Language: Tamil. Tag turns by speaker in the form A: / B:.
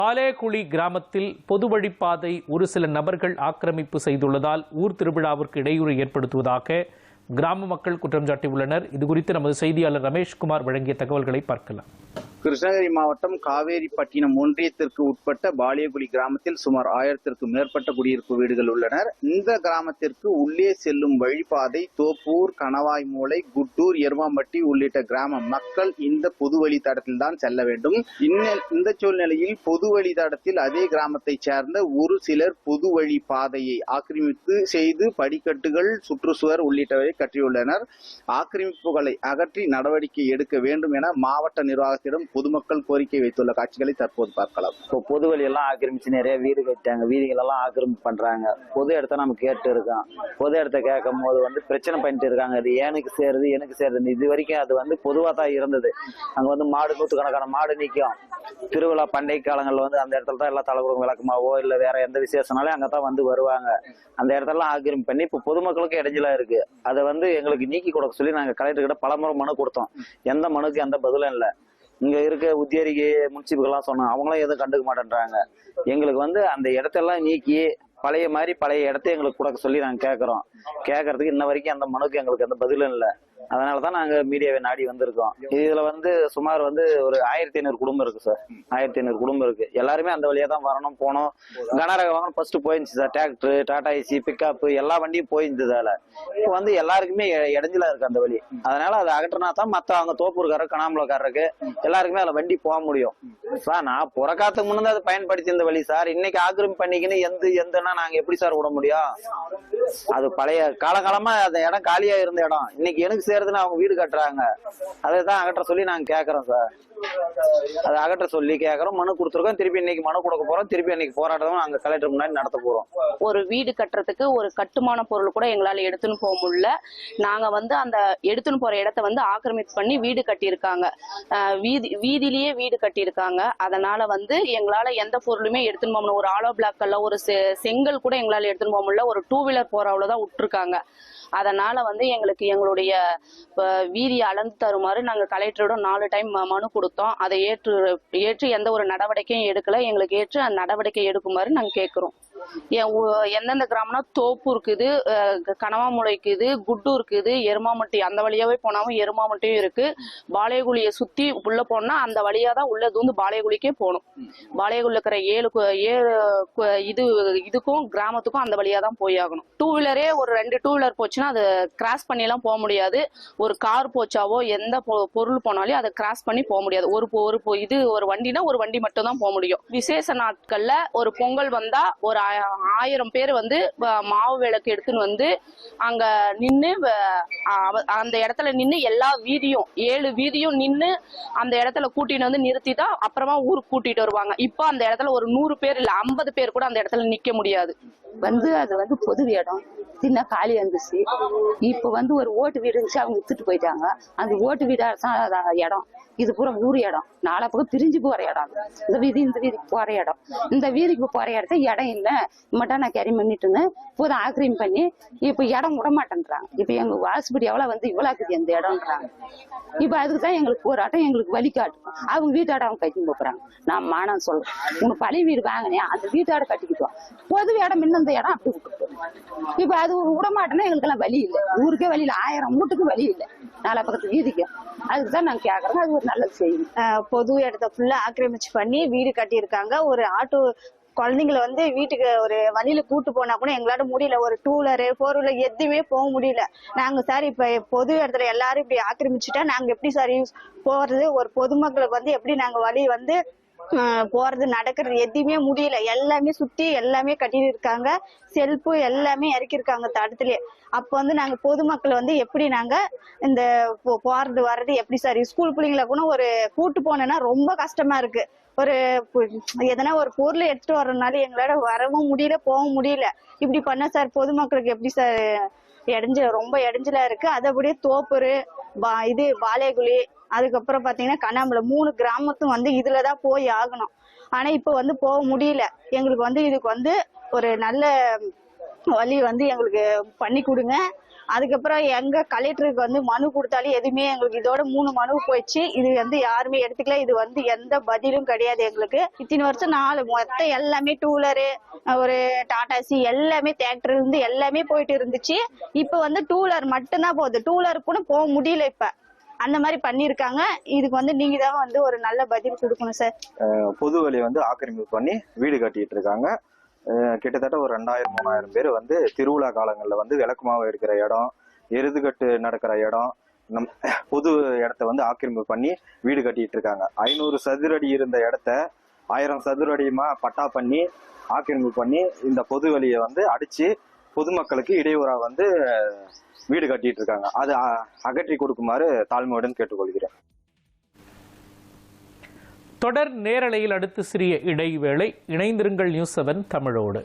A: பாலேகுழி கிராமத்தில் பொது வழிப்பாதை ஒரு சில நபர்கள் ஆக்கிரமிப்பு செய்துள்ளதால் ஊர் திருவிழாவிற்கு இடையூறு ஏற்படுத்துவதாக கிராம மக்கள் குற்றம் சாட்டியுள்ளனர். இதுகுறித்து நமது செய்தியாளர் ரமேஷ்குமார் வழங்கிய தகவல்களை பார்க்கலாம்.
B: கிருஷ்ணகிரி மாவட்டம் காவேரிப்பட்டினம் ஒன்றியத்திற்கு உட்பட்ட பாலேகுழி கிராமத்தில் சுமார் 1000க்கும் மேற்பட்ட குடியிருப்பு வீடுகள் உள்ளனர். இந்த கிராமத்திற்கு உள்ளே செல்லும் வழிபாதை தோப்பூர், கணவாய் மூலை, குட்டூர், எருமாம்பட்டி உள்ளிட்ட கிராம மக்கள் இந்த பொது வழித்தடத்தில் தான் செல்ல வேண்டும். இந்த சூழ்நிலையில் பொது வழித்தடத்தில் அதே கிராமத்தை சேர்ந்த ஒரு சிலர் பொது வழி பாதையை ஆக்கிரமிப்பு செய்து படிக்கட்டுகள், சுற்றுச்சுவர் உள்ளிட்டவை கட்டியுள்ளனர். ஆக்கிரமிப்புகளை அகற்றி நடவடிக்கை எடுக்க வேண்டும் என மாவட்ட நிர்வாகத்திடம் பொதுமக்கள் கோரிக்கை வைத்துள்ள காட்சிகளை தற்போது பார்க்கலாம்.
C: இப்போ பொது வழி எல்லாம் ஆக்கிரமிச்சு நிறைய வீடு கட்டாங்க, வீடுகள் எல்லாம் ஆக்கிரமிப்பு பண்றாங்க. பொது இடத்த நம்ம கேட்டு இருக்கோம். பொது இடத்த கேட்கும் போது பிரச்சனை பண்ணிட்டு இருக்காங்க. அது எனக்கு சேருது இது வரைக்கும் அது பொதுவா தான் இருந்தது. அங்க மாடு நூற்றுக்கணக்கான மாடு நிற்கும். திருவிழா பண்டிகை காலங்கள்ல அந்த இடத்துல தான் எல்லாம் தலைவரும் விளக்கமாவோ இல்ல வேற எந்த விசேஷனாலே அங்கதான் வருவாங்க. அந்த இடத்தெல்லாம் ஆக்கிரமிப்பு பண்ணி இப்ப பொதுமக்களுக்கு இடைஞ்சலா இருக்கு. அதை எங்களுக்கு நீக்கி கொடுக்க சொல்லி நாங்க கலெக்டர் கிட்ட பலமுறை மனு கொடுத்தோம். எந்த மனுக்கு எந்த பதிலும் இல்லை. இங்க இருக்க உத்தியோகி முன்சிபுக்கெல்லாம் சொன்னோம். அவங்களாம் எதுவும் கண்டுக்க மாட்டேன்றாங்க. எங்களுக்கு அந்த இடத்தெல்லாம் நீக்கி பழைய இடத்த எங்களுக்கு கொடுக்க சொல்லி நாங்க கேட்கறோம். கேட்கறதுக்கு இன்ன வரைக்கும் அந்த மனுக்கு எங்களுக்கு எந்த பதிலும் இல்லை. அதனாலதான் நாங்க மீடியாவை நாடி வந்திருக்கோம். இதுல சுமார் ஒரு 1500 குடும்பம் இருக்கு சார். 1500 குடும்பம் இருக்கு. எல்லாருமே அந்த வழியா தான் வரணும், போனோம். கனரக வாகனம் ஃபர்ஸ்ட் போயிருந்துச்சு sir. Tractor, Tata AC, pickup எல்லா வண்டியும் போயிருந்ததால இப்போ எல்லாருக்குமே இடைஞ்சலா இருக்கு அந்த வழி. அதனால அதை அகற்றினா தான் மத்த அவங்க தோப்பூர்காரர், கனாம்பலக்காரருக்கு எல்லாருக்குமே அதுல வண்டி போக முடியும் சார். நான் புறக்காத்துக்கு முன்னே அதை பயன்படுத்தி இந்த வழி சார். இன்னைக்கு ஆக்கிரமிப்பு பண்ணிக்கின்னு எந்தன்னா நாங்க எப்படி சார் விட முடியும்? அது பழைய காலகாலமா அந்த இடம் காலியா இருந்த இடம். இன்னைக்கு எனக்கு சேருதுன்னு அவங்க வீடு கட்டுறாங்க. அதை தான் அகற்ற சொல்லி நாங்க கேட்கறோம் சார். அதை அகற்ற சொல்லி கேட்கறோம். மனு கொடுத்துருக்கோம். திருப்பி இன்னைக்கு மனு கொடுக்க போறோம். திருப்பி இன்னைக்கு போராட்டம் நாங்க கலெக்டர் முன்னாடி நடத்த போறோம்.
D: ஒரு வீடு கட்டுறதுக்கு ஒரு கட்டுமான பொருள் கூட எங்களால எடுத்துன்னு போக முடியல. நாங்க அந்த எடுத்துன்னு போற இடத்த ஆக்கிரமிப்பு பண்ணி வீடு கட்டியிருக்காங்க. வீதியிலேயே வீடு கட்டியிருக்காங்க. அதனால எங்களால எந்த பொருளுமே எடுத்துன்னு போக முடியல. ஒரு ஆலோ பிளாக் ஒரு செங்கல் கூட எங்களால எடுத்துன்னு போக முடியல. ஒரு 2 வீலர் போற அவ்வளவுதான் விட்டுருக்காங்க. அதனால எங்களுக்கு எங்களுடைய வீதியை அளந்து தருமாறு நாங்க கலெக்டரோட 4 டைம் மனு கொடுத்தோம். அதை ஏற்று எந்த ஒரு நடவடிக்கையும் எடுக்கல. எங்களுக்கு ஏற்று அந்த நடவடிக்கை எடுக்குமாறு நாங்க கேட்கிறோம். எந்தெந்த கிராமம்னா தோப்பு இருக்குது, கனவாமுலை இருக்குது, குட்டு இருக்குது, எருமாமட்டி அந்த வழியாவே போனாவும் எருமாமட்டியும் இருக்கு. பாளையகுழியை சுத்தி உள்ள போனா அந்த வழியா தான் உள்ளது பாளையகுழிக்கே போகணும். பாளையகுழி இருக்கிற 7 இதுக்கும் கிராமத்துக்கும் அந்த வழியா தான் போய் ஆகணும். 2 வீலரே ஒரு 2 2 வீலர் போச்சுன்னா அது கிராஸ் பண்ணி எல்லாம் போக முடியாது. ஒரு கார் போச்சாவோ எந்த பொருள் போனாலும் அதை கிராஸ் பண்ணி போக முடியாது. ஒரு வண்டினா ஒரு வண்டி மட்டும் தான் போக முடியும். விசேஷ நாட்கள்ல ஒரு பொங்கல் வந்தா ஒரு 1000 பேர் மாவு விளக்கு எடுத்துன்னு அங்க நின்னு அந்த இடத்துல நின்னு எல்லா வீதியும் 7 வீதியும் நின்னு அந்த இடத்துல கூட்டிட்டு நிறுத்தி தான் அப்புறமா ஊருக்கு கூட்டிட்டு வருவாங்க. இப்ப அந்த இடத்துல ஒரு 100 பேர் இல்ல 50 பேர் கூட அந்த இடத்துல நிக்க முடியாது.
E: அது பொது இடம் சின்ன காலி இருந்துச்சு. இப்ப ஒரு ஓட்டு வீடு இருந்துச்சு, அவங்க வித்துட்டு போயிட்டாங்க. அந்த ஓட்டு வீடா இடம் இது பூரா ஊர் இடம். 4 பக்கம் பிரிஞ்சு போற இடம். இந்த வீதிக்கு போற இடம். இந்த வீதிக்கு போற இடத்த இடம் இல்ல மட்டும் நான் கேரி பண்ணிட்டு இருந்தேன். இப்போதான் ஆக்கிரமிப்பு பண்ணி இப்ப இடம் விட மாட்டேன்றாங்க. இப்ப எங்க வாசுபடி எவ்வளவு இவ்வளவு இருக்குது அந்த இடம்ன்றாங்க. இப்ப அதுக்குதான் எங்களுக்கு போராட்டம். எங்களுக்கு வழிகாட்டும். அவங்க வீட்டாட அவங்க கட்டி போக்குறாங்க. நான் மானம் சொல்றேன், உங்க பழைய வீடு வாங்கினேன், அந்த வீட்டாட கட்டிக்கிட்டோம். பொது இடம் இன்னும் இந்த இடம் அப்படி விட்டு இப்ப அது விட மாட்டேன்னா எங்களுக்கு எல்லாம் வழி இல்லை. ஊருக்கே வழி இல்லை. 1000 வீட்டுக்கு வழி இல்லை. 4 பக்கத்து வீதிக்கு. அதுக்குதான் நாங்க கேக்குறோம். அது ஒரு நல்லது செய்யும்.
F: பொது இடத்த ஃபுல்லா ஆக்கிரமிச்சு பண்ணி வீடு கட்டியிருக்காங்க. ஒரு ஆட்டோ குழந்தைங்களை வீட்டுக்கு ஒரு வழியில கூட்டு போனா கூட எங்களால முடியல. ஒரு 2 வீலர் 4 வீலர் எதுவுமே போக முடியல. நாங்க சார் இப்ப பொது இடத்துல எல்லாரும் இப்படி ஆக்கிரமிச்சுட்டா நாங்க எப்படி சார் போறது? ஒரு பொதுமக்களுக்கு எப்படி நாங்க வழி போறது நடக்கிறது எதுவுமே முடியல. எல்லாமே சுத்தி எல்லாமே கட்டிட்டு இருக்காங்க. செல்ஃபு எல்லாமே இறக்கிருக்காங்க தடத்துலயே. அப்ப நாங்க பொதுமக்கள் எப்படி நாங்க இந்த போறது வர்றது எப்படி சார்? ஸ்கூல் பிள்ளைங்களை கூட ஒரு கூட்டு போனோம்னா ரொம்ப கஷ்டமா இருக்கு. ஒரு எதனா ஒரு பொருளை எடுத்துட்டு வர்றதுனால எங்களால வரவும் முடியல, போகவும் முடியல. இப்படி பண்ண சார் பொதுமக்களுக்கு எப்படி சார்? ரொம்ப இடைஞ்சலா இருக்கு. அதபடியே தோப்பூர், பாளையகுழி, அதுக்கப்புறம் பாத்தீங்கன்னா கனாம்பலம் 3 கிராமத்தும் இதுலதான் போய் ஆகணும். ஆனா இப்ப போக முடியல. எங்களுக்கு இதுக்கு ஒரு நல்ல வழி எங்களுக்கு பண்ணி கொடுங்க. அதுக்கப்புறம் எங்க கலெக்டருக்கு வந்து மனு கொடுத்தாலும் எதுவுமே எங்களுக்கு இதோட 3 மனு போயிடுச்சு. இது வந்து யாருமே எடுத்துக்கல. இது வந்து எந்த பதிலும் கிடையாது எங்களுக்கு. இத்தனை வருஷம் 4 மொத்தம் எல்லாமே டூலரு, ஒரு டாடாசி எல்லாமே டிராக்டர் இருந்து எல்லாமே போயிட்டு இருந்துச்சு. இப்ப வந்து டூலர் மட்டும்தான் போகுது. டூலர் கூட போக முடியல. இப்ப அந்த மாதிரி பண்ணிருக்காங்க. இதுக்கு வந்து நீங்க தான் வந்து ஒரு நல்ல பதில் கொடுக்கணும் சார்.
G: பொது வழியை வந்து ஆக்கிரமிப்பு பண்ணி வீடு கட்டிட்டு இருக்காங்க. கிட்டத்தட்ட ஒரு 2000-3000 பேர் வந்து திருவிழா காலங்களில் வந்து விளக்குமாவை இருக்கிற இடம், எருதுகட்டு நடக்கிற இடம், பொது இடத்த வந்து ஆக்கிரமிப்பு பண்ணி வீடு கட்டிட்டு இருக்காங்க. 500 சதுரடி இருந்த இடத்த 1000 சதுரடியுமா பட்டா பண்ணி ஆக்கிரமிப்பு பண்ணி இந்த பொது வழியை வந்து அடிச்சு பொதுமக்களுக்கு இடையூறா வந்து வீடு கட்டிட்டு இருக்காங்க. அது அகற்றி கொடுக்குமாறு தாழ்மையுடன் கேட்டுக்கொள்கிறேன்.
A: தொடர் நேரலையில் அடுத்து சிறிய இடைவேளை. இணைந்திருங்கள் நியூஸ் 7 தமிழோடு.